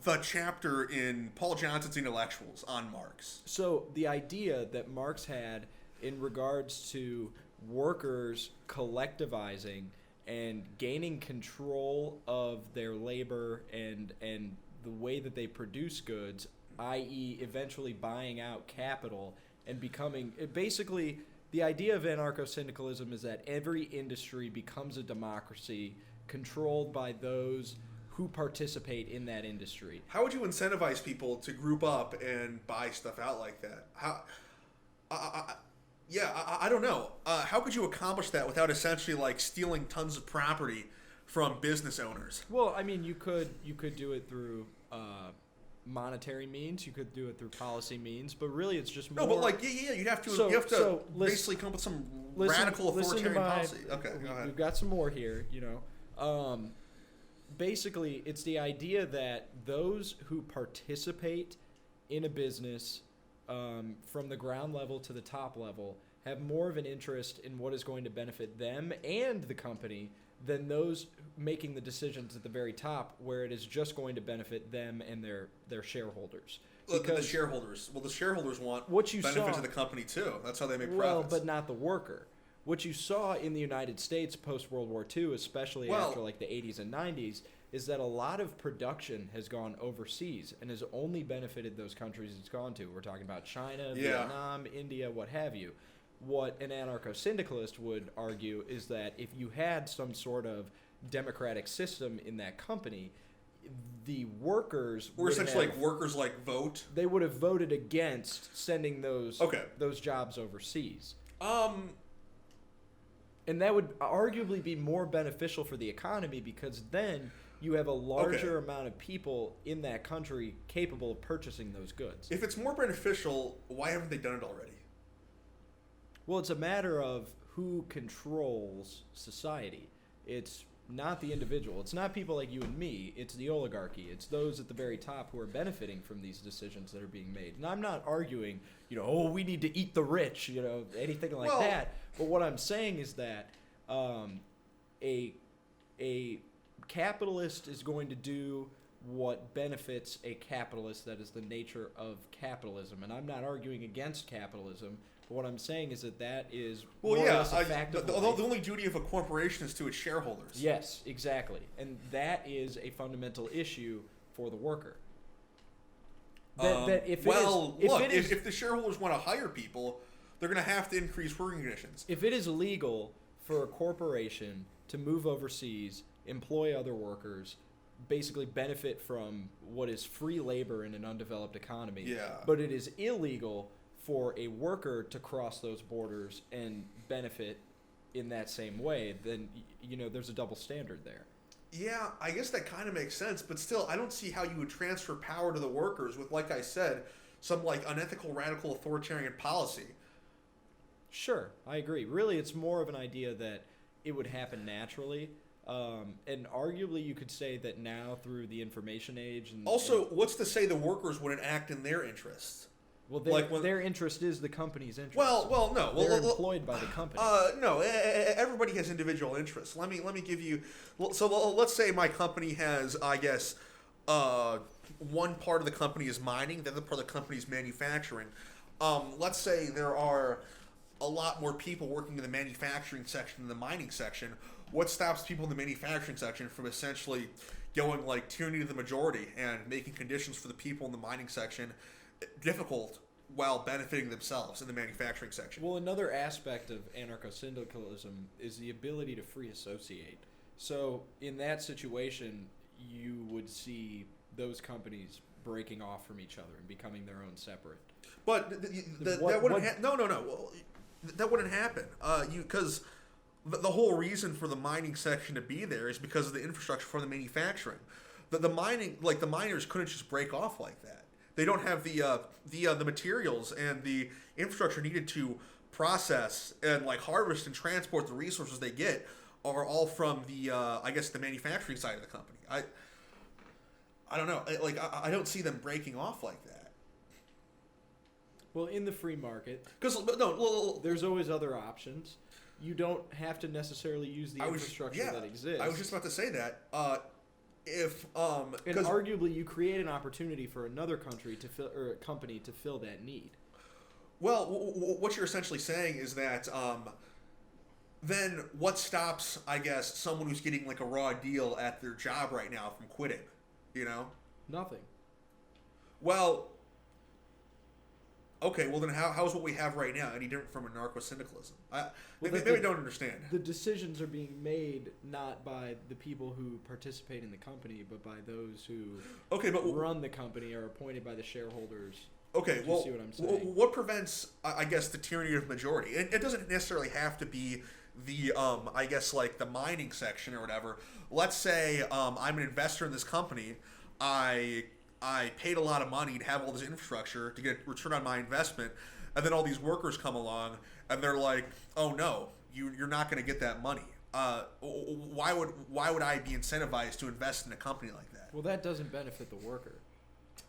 the chapter in Paul Johnson's Intellectuals on Marx. So the idea that Marx had in regards to workers collectivizing and gaining control of their labor and the way that they produce goods, i.e. eventually buying out capital and becoming basically the idea of anarcho-syndicalism is that every industry becomes a democracy controlled by those who participate in that industry. How would you incentivize people to group up and buy stuff out like that? I don't know. How could you accomplish that without essentially like stealing tons of property from business owners? Well, I mean, you could do it through monetary means. You could do it through policy means. But really, it's just more. No, but like you'd have to basically come up with some radical authoritarian policy. Okay, go ahead. We've got some more here. Basically, it's the idea that those who participate in a business from the ground level to the top level have more of an interest in what is going to benefit them and the company than those making the decisions at the very top, where it is just going to benefit them and their shareholders. Because the shareholders want benefits of the company too. That's how they make profits. Well, but not the worker. What you saw in the United States post-World War II, especially after like the 80s and 90s, is that a lot of production has gone overseas and has only benefited those countries it's gone to. We're talking about China, Vietnam, India, what have you. What an anarcho-syndicalist would argue is that if you had some sort of democratic system in that company, the workers or essentially like workers like vote. They would have voted against sending those jobs overseas. And that would arguably be more beneficial for the economy, because then you have a larger amount of people in that country capable of purchasing those goods. If it's more beneficial, why haven't they done it already? Well, it's a matter of who controls society. It's not the individual. It's not people like you and me. It's the oligarchy. It's those at the very top who are benefiting from these decisions that are being made. And I'm not arguing, we need to eat the rich, anything like that. But what I'm saying is that a capitalist is going to do what benefits a capitalist. That is the nature of capitalism. And I'm not arguing against capitalism. But what I'm saying is that is more or less a fact of life. The only duty of a corporation is to its shareholders. Yes, exactly. And that is a fundamental issue for the worker. If the shareholders want to hire people, they're going to have to increase working conditions. If it is legal for a corporation to move overseas, employ other workers, basically benefit from what is free labor in an undeveloped economy, but it is illegal for a worker to cross those borders and benefit in that same way, then there's a double standard there. Yeah, I guess that kind of makes sense, but still, I don't see how you would transfer power to the workers with, like I said, some like unethical, radical, authoritarian policy. Sure, I agree. Really, it's more of an idea that it would happen naturally. And arguably, you could say that now through the information age. What's to say the workers wouldn't act in their interests? Well, their interest is the company's interest. No. They're employed by the company. No, everybody has individual interests. Let me give you. So let's say my company has, I guess, one part of the company is mining, the other part of the company is manufacturing. Let's say there are a lot more people working in the manufacturing section than the mining section. What stops people in the manufacturing section from essentially going like tyranny to the majority and making conditions for the people in the mining section difficult while benefiting themselves in the manufacturing section? Well, another aspect of anarcho-syndicalism is the ability to free associate. So in that situation, you would see those companies breaking off from each other and becoming their own separate. But that wouldn't no. Well, that wouldn't happen. Because the whole reason for the mining section to be there is because of the infrastructure for the manufacturing. The miners couldn't just break off like that. They don't have the materials and the infrastructure needed to process and like harvest and transport the resources they get are all from the the manufacturing side of the company. I don't know. I don't see them breaking off like that. Well, in the free market, because there's always other options. You don't have to necessarily use the infrastructure that exists. I was just about to say that. And arguably, you create an opportunity for another country to fill, or a company to fill that need. Well, what you're essentially saying is that then what stops, I guess, someone who's getting like a raw deal at their job right now from quitting? Nothing. Well, Okay, well then how is what we have right now any different from anarcho-syndicalism? Maybe I don't understand. The decisions are being made not by the people who participate in the company, but by those who run the company or appointed by the shareholders. Okay, Do you see what I'm saying? What prevents, I guess, the tyranny of majority? It doesn't necessarily have to be the, I guess, like the mining section or whatever. Let's say I'm an investor in this company. I paid a lot of money to have all this infrastructure to get return on my investment, and then all these workers come along and they're like, "Oh no, you're not going to get that money." Why would I be incentivized to invest in a company like that? Well, that doesn't benefit the worker.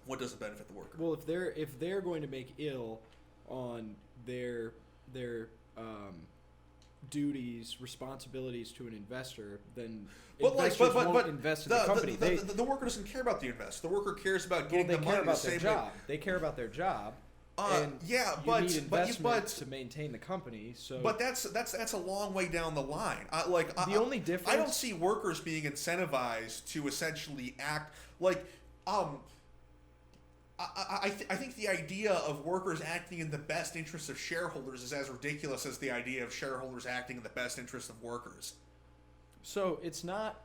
What doesn't benefit the worker? Well, if they're going to make ill on their duties, responsibilities to an investor, then investors won't invest in the company. The worker doesn't care about the invest. The worker cares about getting the money. They care about their job. And yeah, you need investment to maintain the company. So, but that's a long way down the line. The only difference, I don't see workers being incentivized to essentially act like I think the idea of workers acting in the best interest of shareholders is as ridiculous as the idea of shareholders acting in the best interest of workers. So it's not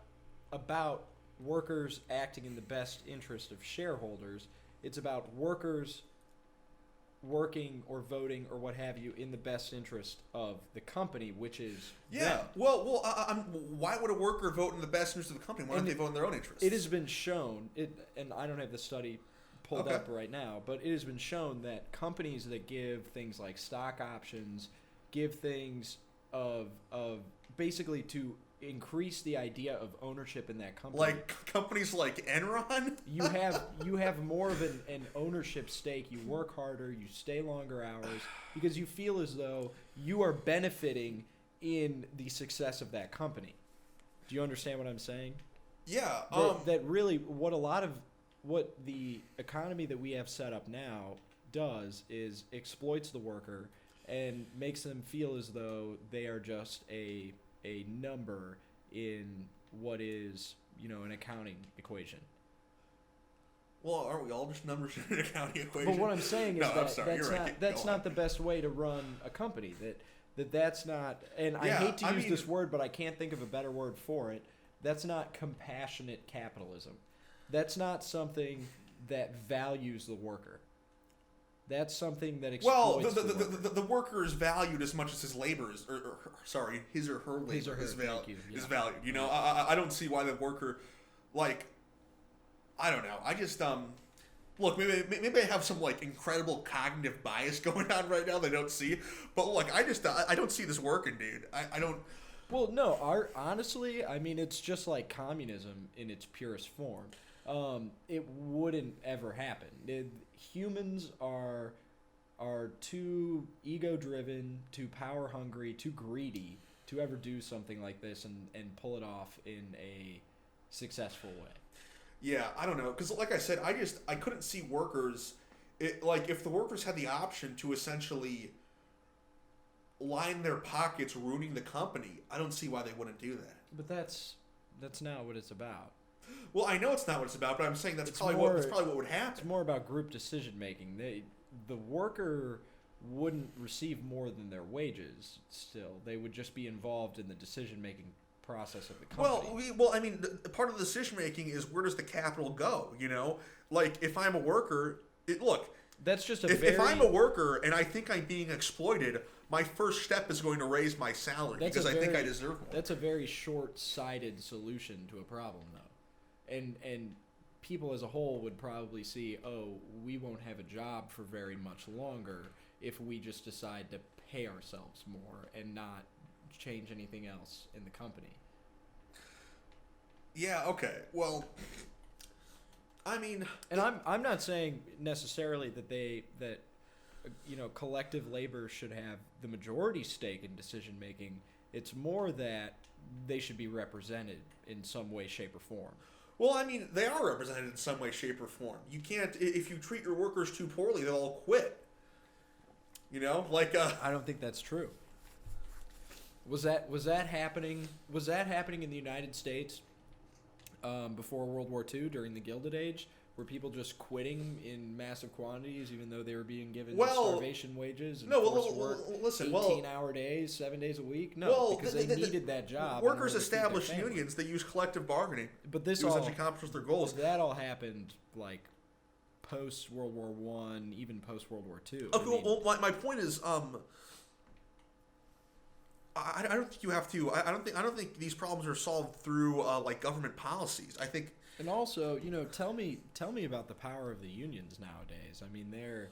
about workers acting in the best interest of shareholders. It's about workers working or voting or what have you in the best interest of the company, which is them. Well, why would a worker vote in the best interest of the company? Why don't they vote in their own interest? It has been shown, and I don't have the study pulled up right now, but it has been shown that companies that give things like stock options, give things of basically to increase the idea of ownership in that company. Like companies like Enron? you have more of an ownership stake. You work harder, you stay longer hours because you feel as though you are benefiting in the success of that company. Do you understand what I'm saying? Yeah. That really what the economy that we have set up now does is exploits the worker and makes them feel as though they are just a number in what is, an accounting equation. Well, aren't we all just numbers in an accounting equation? But what I'm saying is that's not the best way to run a company. That's not, and I hate to use this word, but I can't think of a better word for it. That's not compassionate capitalism. That's not something that values the worker. That's something that exploits the worker is valued as much as his labor is, his or her labor is valued. I don't see why the worker, I don't know. I just look, maybe I have some incredible cognitive bias going on right now they don't see, but I don't see this working, dude. I don't. Well, no, honestly, I mean, it's just like communism in its purest form. It wouldn't ever happen. Humans are too ego-driven, too power-hungry, too greedy to ever do something like this and pull it off in a successful way. Yeah, I don't know, because like I said, I couldn't see workers, if the workers had the option to essentially line their pockets ruining the company, I don't see why they wouldn't do that. But that's not what it's about. Well, I know it's not what it's about, but I'm saying that's probably what would happen. It's more about group decision making. The worker wouldn't receive more than their wages. Still, they would just be involved in the decision making process of the company. Well, I mean, part of the decision making is where does the capital go? If I'm a worker, that's just if I'm a worker and I think I'm being exploited, my first step is going to raise my salary because I think I deserve more. That's a very short-sighted solution to a problem, though. And people as a whole would probably see, we won't have a job for very much longer if we just decide to pay ourselves more and not change anything else in the company. Yeah, okay. Well, I mean... And I'm not saying necessarily that collective labor should have the majority stake in decision-making. It's more that they should be represented in some way, shape, or form. Well, I mean, they are represented in some way, shape, or form. You can't... If you treat your workers too poorly, they'll all quit. I don't think that's true. Was that happening in the United States before World War II during the Gilded Age, Were people just quitting in massive quantities, even though they were being given Well, starvation wages and no, forced work, listen, 18-hour days, 7 days a week? No, because they needed that job. Workers in order to feed their established family. unions. They use collective bargaining But this to all essentially accomplish their goals. that all happened like post World War One, even post World War Two. Okay, well, my point is, I don't think you have to. I don't think these problems are solved through like government policies. I think. And also, tell me about the power of the unions nowadays. I mean, they're,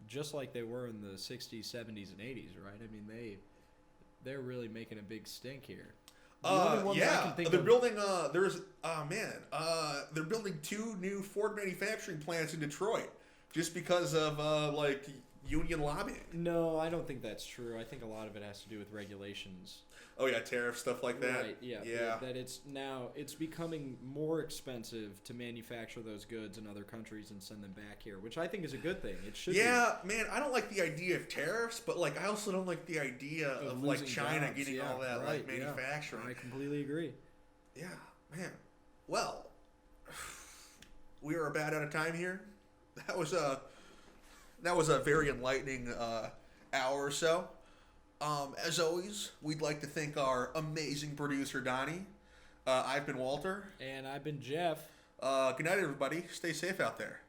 just like they were in the 60s, 70s, and 80s, right? I mean, they're really making a big stink here. The only ones I can think they're of- building. They're building 2 new Ford manufacturing plants in Detroit just because of like union lobbying. No, I don't think that's true. I think a lot of it has to do with regulations. Oh yeah, tariff stuff like that. Right, yeah. Yeah. That it's becoming more expensive to manufacture those goods in other countries and send them back here, which I think is a good thing. It should Yeah, man, I don't like the idea of tariffs, but like I also don't like the idea of like losing China jobs. getting Yeah, all that right, like manufacturing. Yeah. I completely agree. Yeah, man. Well, we are about out of time here. That was a very enlightening hour or so. As always, we'd like to thank our amazing producer, Donnie. I've been Walter. And I've been Jeff. Good night, everybody. Stay safe out there.